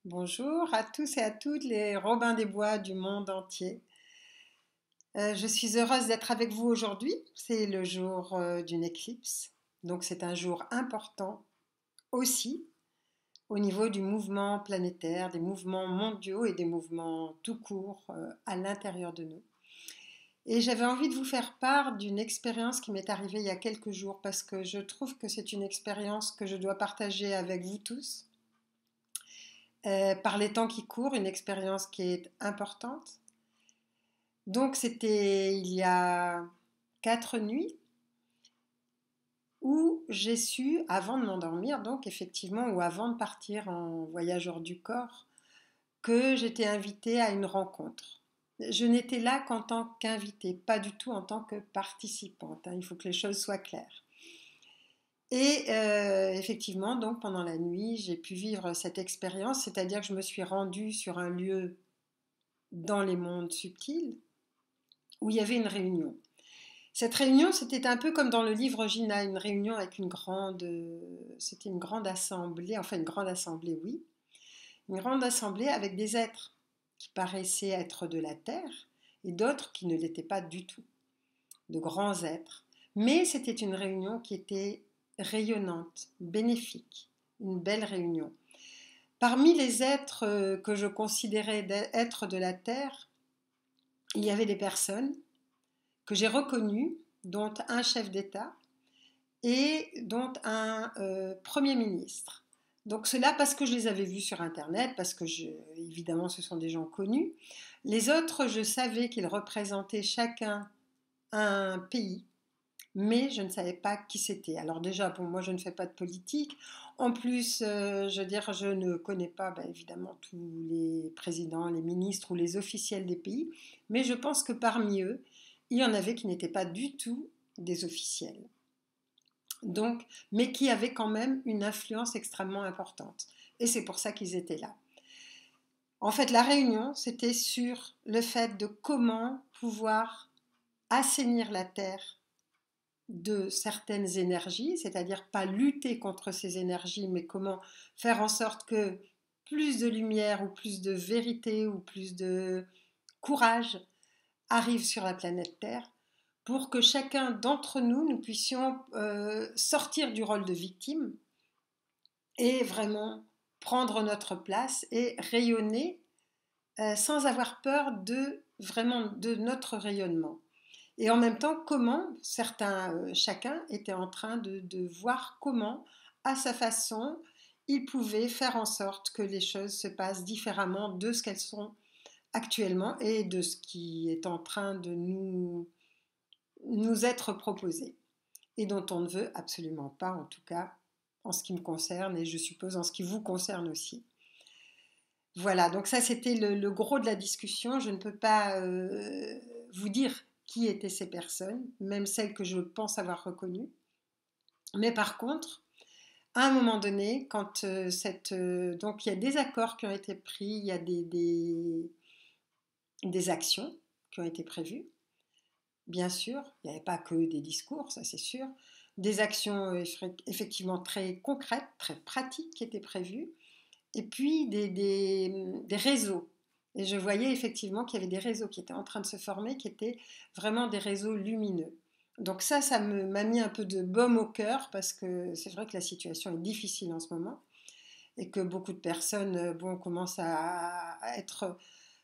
Bonjour à tous et à toutes les Robins des Bois du monde entier. Je suis heureuse d'être avec vous aujourd'hui. C'est le jour d'une éclipse, donc c'est un jour important aussi au niveau du mouvement planétaire, des mouvements mondiaux et des mouvements tout court à l'intérieur de nous. Et j'avais envie de vous faire part d'une expérience qui m'est arrivée il y a quelques jours parce que je trouve que c'est une expérience que je dois partager avec vous tous. Par les temps qui courent, une expérience qui est importante. Donc c'était il y a 4 nuits où j'ai su, avant de m'endormir, donc effectivement, ou avant de partir en voyage hors du corps, que j'étais invitée à une rencontre. Je n'étais là qu'en tant qu'invitée, pas du tout en tant que participante, hein. Il faut que les choses soient claires. Et effectivement, donc pendant la nuit, j'ai pu vivre cette expérience, c'est-à-dire que je me suis rendue sur un lieu dans les mondes subtils où il y avait une réunion. Cette réunion, c'était un peu comme dans le livre Gina, une réunion avec c'était une grande assemblée, enfin une grande assemblée, oui, une grande assemblée avec des êtres qui paraissaient être de la Terre et d'autres qui ne l'étaient pas du tout, de grands êtres. Mais c'était une réunion qui était rayonnante, bénéfique, une belle réunion. Parmi les êtres que je considérais être de la Terre, il y avait des personnes que j'ai reconnues, dont un chef d'État et dont un Premier ministre. Donc cela parce que je les avais vus sur Internet, parce que évidemment ce sont des gens connus. Les autres, je savais qu'ils représentaient chacun un pays, mais je ne savais pas qui c'était. Alors déjà, pour moi, je ne fais pas de politique. En plus, je veux dire, je ne connais pas évidemment tous les présidents, les ministres ou les officiels des pays, mais je pense que parmi eux, il y en avait qui n'étaient pas du tout des officiels. Donc, mais qui avaient quand même une influence extrêmement importante. Et c'est pour ça qu'ils étaient là. En fait, la réunion, c'était sur le fait de comment pouvoir assainir la Terre de certaines énergies, c'est-à-dire pas lutter contre ces énergies, mais comment faire en sorte que plus de lumière ou plus de vérité ou plus de courage arrive sur la planète Terre pour que chacun d'entre nous, nous puissions sortir du rôle de victime et vraiment prendre notre place et rayonner sans avoir peur de vraiment de notre rayonnement. Et en même temps, comment chacun était en train de voir comment, à sa façon, il pouvait faire en sorte que les choses se passent différemment de ce qu'elles sont actuellement et de ce qui est en train de nous être proposé et dont on ne veut absolument pas, en tout cas en ce qui me concerne et je suppose en ce qui vous concerne aussi. Voilà, donc ça c'était le gros de la discussion. Je ne peux pas vous dire qui étaient ces personnes, même celles que je pense avoir reconnues. Mais par contre, à un moment donné, quand donc il y a des accords qui ont été pris, il y a des actions qui ont été prévues. Bien sûr, il n'y avait pas que des discours, ça c'est sûr. Des actions effectivement très concrètes, très pratiques qui étaient prévues. Et puis des réseaux. Et je voyais effectivement qu'il y avait des réseaux qui étaient en train de se former, qui étaient vraiment des réseaux lumineux. Donc ça m'a mis un peu de baume au cœur parce que c'est vrai que la situation est difficile en ce moment et que beaucoup de personnes commencent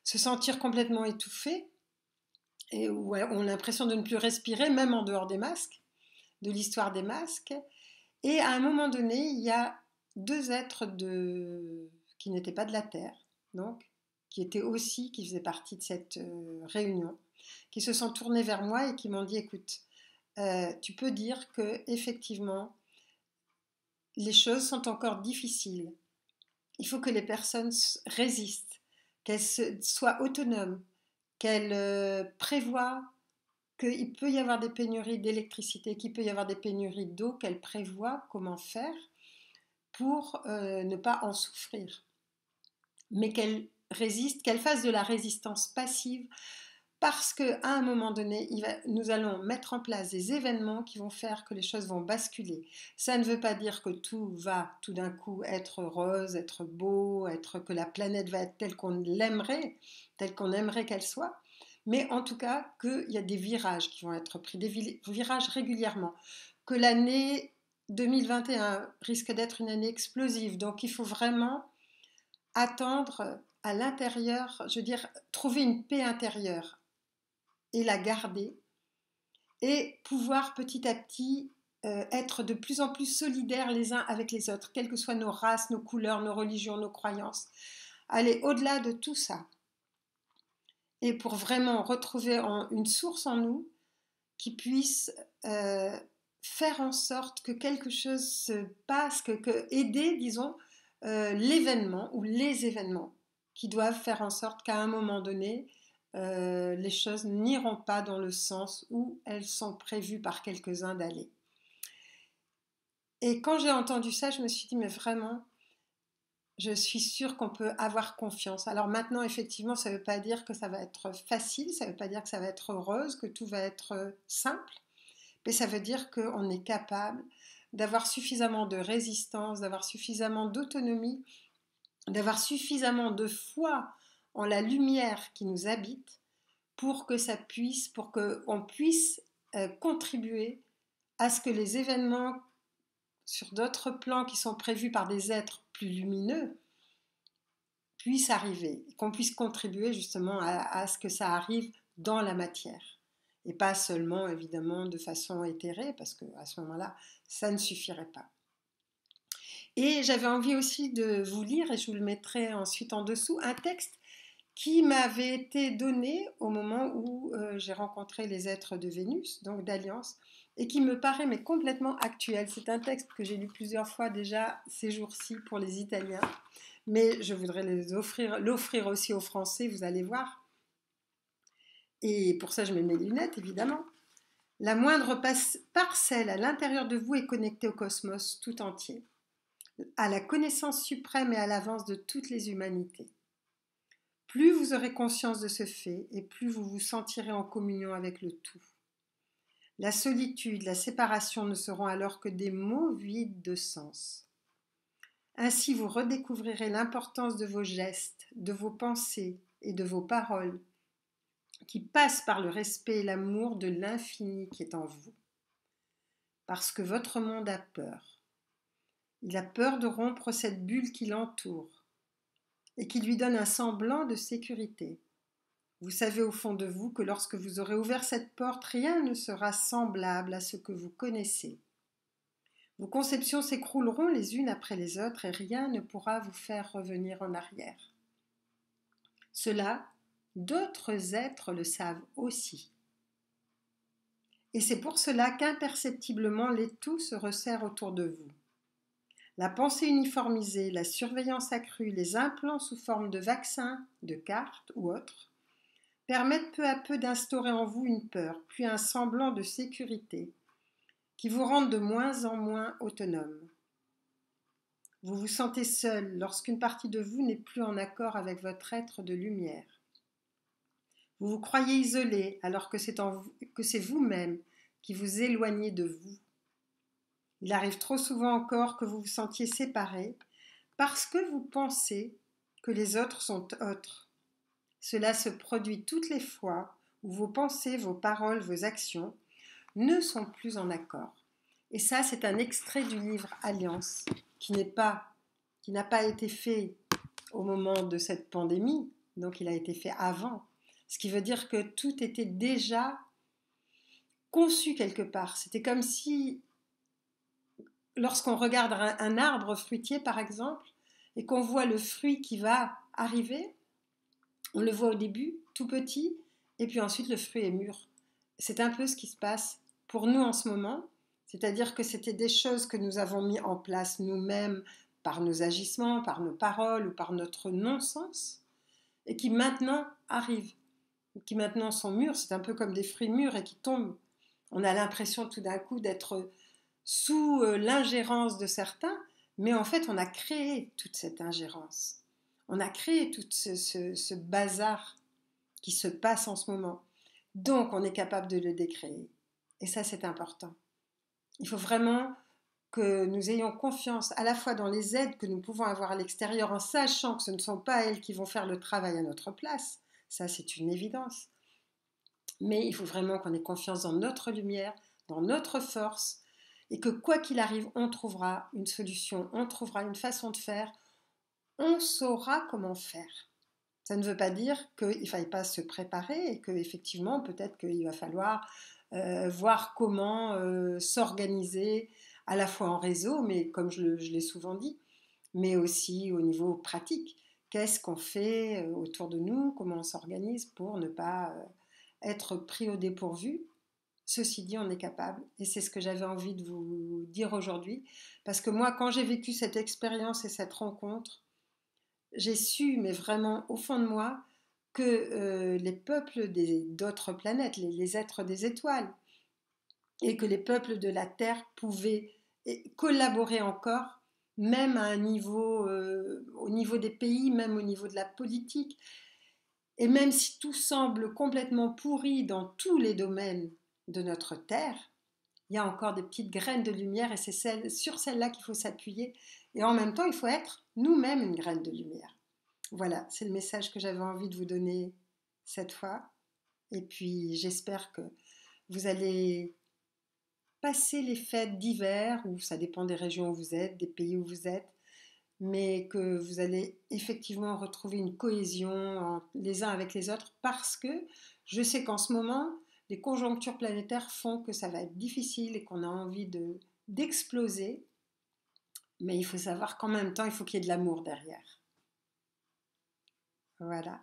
se sentir complètement étouffées et ont l'impression de ne plus respirer, même en dehors des masques, de l'histoire des masques. Et à un moment donné, il y a deux êtres qui n'étaient pas de la Terre, donc, qui faisaient partie de cette réunion, qui se sont tournés vers moi et qui m'ont dit, écoute, tu peux dire que effectivement, les choses sont encore difficiles. Il faut que les personnes résistent, soient autonomes, qu'elles prévoient qu'il peut y avoir des pénuries d'électricité, qu'il peut y avoir des pénuries d'eau, qu'elles prévoient comment faire pour ne pas en souffrir, mais qu'elle résiste, qu'elle fasse de la résistance passive parce qu'à un moment donné, nous allons mettre en place des événements qui vont faire que les choses vont basculer. Ça ne veut pas dire que tout va tout d'un coup être rose, être beau, que la planète va être telle qu'on aimerait qu'elle soit, mais en tout cas qu'il y a des virages qui vont être pris, des virages régulièrement, que l'année 2021 risque d'être une année explosive, donc il faut vraiment attendre à l'intérieur, je veux dire, trouver une paix intérieure et la garder et pouvoir petit à petit être de plus en plus solidaires les uns avec les autres, quelles que soient nos races, nos couleurs, nos religions, nos croyances. Aller au-delà de tout ça et pour vraiment retrouver une source en nous qui puisse faire en sorte que quelque chose se passe, aider, disons, l'événement ou les événements qui doivent faire en sorte qu'à un moment donné, les choses n'iront pas dans le sens où elles sont prévues par quelques-uns d'aller. Et quand j'ai entendu ça, je me suis dit, mais vraiment, je suis sûre qu'on peut avoir confiance. Alors maintenant, effectivement, ça ne veut pas dire que ça va être facile, ça ne veut pas dire que ça va être heureuse, que tout va être simple, mais ça veut dire qu'on est capable d'avoir suffisamment de résistance, d'avoir suffisamment d'autonomie, d'avoir suffisamment de foi en la lumière qui nous habite pour qu'on puisse contribuer à ce que les événements sur d'autres plans qui sont prévus par des êtres plus lumineux puissent arriver, qu'on puisse contribuer justement à ce que ça arrive dans la matière. Et pas seulement, évidemment, de façon éthérée, parce qu'à ce moment-là, ça ne suffirait pas. Et j'avais envie aussi de vous lire, et je vous le mettrai ensuite en dessous, un texte qui m'avait été donné au moment où j'ai rencontré les êtres de Vénus, donc d'Alliance, et qui me paraît mais complètement actuel. C'est un texte que j'ai lu plusieurs fois déjà ces jours-ci pour les Italiens, mais je voudrais l'offrir aussi aux Français, vous allez voir. Et pour ça, je mets mes lunettes, évidemment. La moindre parcelle à l'intérieur de vous est connectée au cosmos tout entier, à la connaissance suprême et à l'avance de toutes les humanités. Plus vous aurez conscience de ce fait et plus vous vous sentirez en communion avec le tout. La solitude, la séparation ne seront alors que des mots vides de sens. Ainsi vous redécouvrirez l'importance de vos gestes, de vos pensées et de vos paroles qui passent par le respect et l'amour de l'infini qui est en vous. Parce que votre monde a peur. Il a peur de rompre cette bulle qui l'entoure et qui lui donne un semblant de sécurité. Vous savez au fond de vous que lorsque vous aurez ouvert cette porte, rien ne sera semblable à ce que vous connaissez. Vos conceptions s'écrouleront les unes après les autres et rien ne pourra vous faire revenir en arrière. Cela, d'autres êtres le savent aussi. Et c'est pour cela qu'imperceptiblement l'étau se resserre autour de vous. La pensée uniformisée, la surveillance accrue, les implants sous forme de vaccins, de cartes ou autres, permettent peu à peu d'instaurer en vous une peur, puis un semblant de sécurité, qui vous rendent de moins en moins autonome. Vous vous sentez seul lorsqu'une partie de vous n'est plus en accord avec votre être de lumière. Vous vous croyez isolé alors que c'est vous-même qui vous éloignez de vous. Il arrive trop souvent encore que vous vous sentiez séparé parce que vous pensez que les autres sont autres. Cela se produit toutes les fois où vos pensées, vos paroles, vos actions ne sont plus en accord. Et ça, c'est un extrait du livre Alliance qui n'a pas été fait au moment de cette pandémie, donc il a été fait avant. Ce qui veut dire que tout était déjà conçu quelque part. C'était comme si, lorsqu'on regarde un arbre fruitier par exemple, et qu'on voit le fruit qui va arriver, on le voit au début, tout petit, et puis ensuite le fruit est mûr. C'est un peu ce qui se passe pour nous en ce moment, c'est-à-dire que c'était des choses que nous avons mis en place nous-mêmes par nos agissements, par nos paroles ou par notre non-sens, et qui maintenant arrivent, qui maintenant sont mûrs. C'est un peu comme des fruits mûrs et qui tombent. On a l'impression tout d'un coup d'être sous l'ingérence de certains, mais en fait on a créé toute cette ingérence. On a créé tout ce bazar qui se passe en ce moment. Donc, on est capable de le décréer. Et ça, c'est important. Il faut vraiment que nous ayons confiance à la fois dans les aides que nous pouvons avoir à l'extérieur en sachant que ce ne sont pas elles qui vont faire le travail à notre place. Ça, c'est une évidence. Mais il faut vraiment qu'on ait confiance dans notre lumière, dans notre force, et que quoi qu'il arrive, on trouvera une solution, on trouvera une façon de faire, on saura comment faire. Ça ne veut pas dire qu'il ne faille pas se préparer et qu'effectivement, peut-être qu'il va falloir voir comment s'organiser à la fois en réseau, mais comme je l'ai souvent dit, mais aussi au niveau pratique. Qu'est-ce qu'on fait autour de nous? Comment on s'organise pour ne pas être pris au dépourvu? Ceci dit, on est capable. Et c'est ce que j'avais envie de vous dire aujourd'hui. Parce que moi, quand j'ai vécu cette expérience et cette rencontre, j'ai su, mais vraiment au fond de moi, que les peuples d'autres planètes, les êtres des étoiles, et que les peuples de la Terre pouvaient collaborer encore, même à un niveau, au niveau des pays, même au niveau de la politique. Et même si tout semble complètement pourri dans tous les domaines de notre Terre, il y a encore des petites graines de lumière et c'est sur celles-là qu'il faut s'appuyer. Et en même temps, il faut être nous-mêmes une graine de lumière. Voilà, c'est le message que j'avais envie de vous donner cette fois. Et puis, j'espère que vous allez passer les fêtes d'hiver, ou ça dépend des régions où vous êtes, des pays où vous êtes, mais que vous allez effectivement retrouver une cohésion les uns avec les autres, parce que je sais qu'en ce moment, les conjonctures planétaires font que ça va être difficile et qu'on a envie d'exploser, mais il faut savoir qu'en même temps, il faut qu'il y ait de l'amour derrière. Voilà.